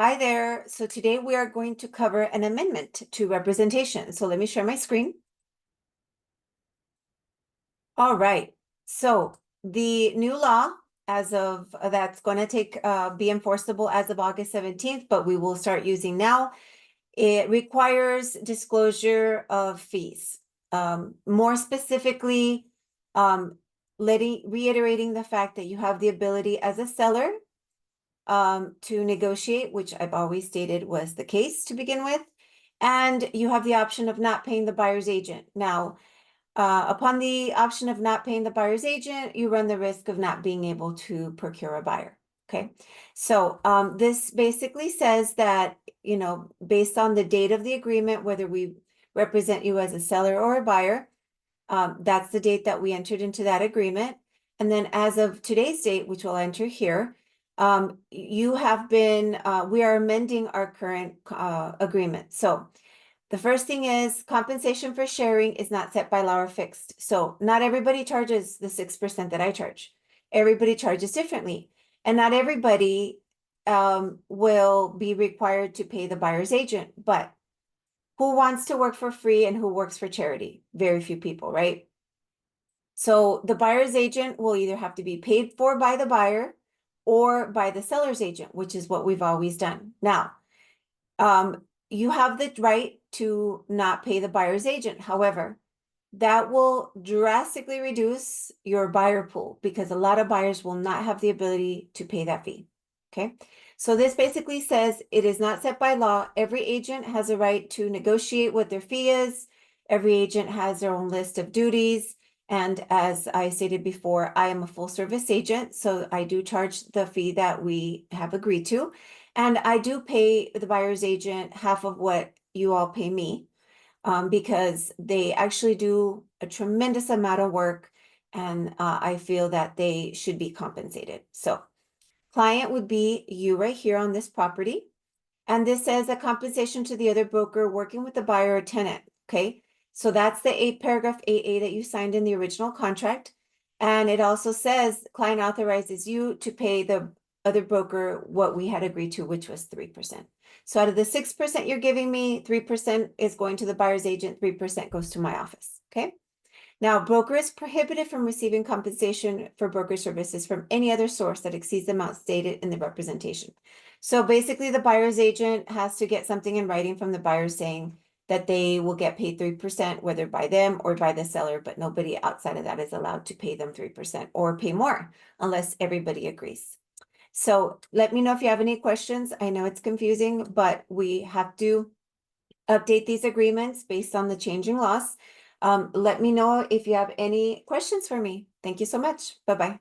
Hi there. So today we are going to cover an amendment to representation. So let me share my screen. All right. So the new law as of that's going to be enforceable as of August 17th, but we will start using now. It requires disclosure of fees. More specifically, reiterating the fact that you have the ability as a seller to negotiate, which I've always stated was the case to begin with. And you have the option of not paying the buyer's agent. Now, upon the option of not paying the buyer's agent, you run the risk of not being able to procure a buyer. Okay, so this basically says that, based on the date of the agreement, whether we represent you as a seller or a buyer, that's the date that we entered into that agreement. And then as of today's date, which we'll enter here, we are amending our current agreement. So the first thing is compensation for sharing is not set by law or fixed. So not everybody charges the 6% that I charge. Everybody charges differently. And not everybody will be required to pay the buyer's agent. But who wants to work for free and who works for charity? Very few people, right? So the buyer's agent will either have to be paid for by the buyer or by the seller's agent, which is what we've always done. Now, you have the right to not pay the buyer's agent. However, that will drastically reduce your buyer pool because a lot of buyers will not have the ability to pay that fee. Okay, so this basically says it is not set by law. Every agent has a right to negotiate what their fee is. Every agent has their own list of duties. And as I stated before, I am a full service agent, so I do charge the fee that we have agreed to. And I do pay the buyer's agent half of what you all pay me, because they actually do a tremendous amount of work, and I feel that they should be compensated. So client would be you right here on this property. And this says a compensation to the other broker working with the buyer or tenant. Okay, so that's the paragraph 8A that you signed in the original contract. And it also says client authorizes you to pay the other broker what we had agreed to, which was 3%. So out of the 6% you're giving me, 3% is going to the buyer's agent, 3% goes to my office. Okay. Now, broker is prohibited from receiving compensation for broker services from any other source that exceeds the amount stated in the representation. So basically, the buyer's agent has to get something in writing from the buyer saying that they will get paid 3%, whether by them or by the seller, but nobody outside of that is allowed to pay them 3% or pay more unless everybody agrees. So let me know if you have any questions. I know it's confusing, but we have to update these agreements based on the changing laws. Let me know if you have any questions for me. Thank you so much. Bye-bye.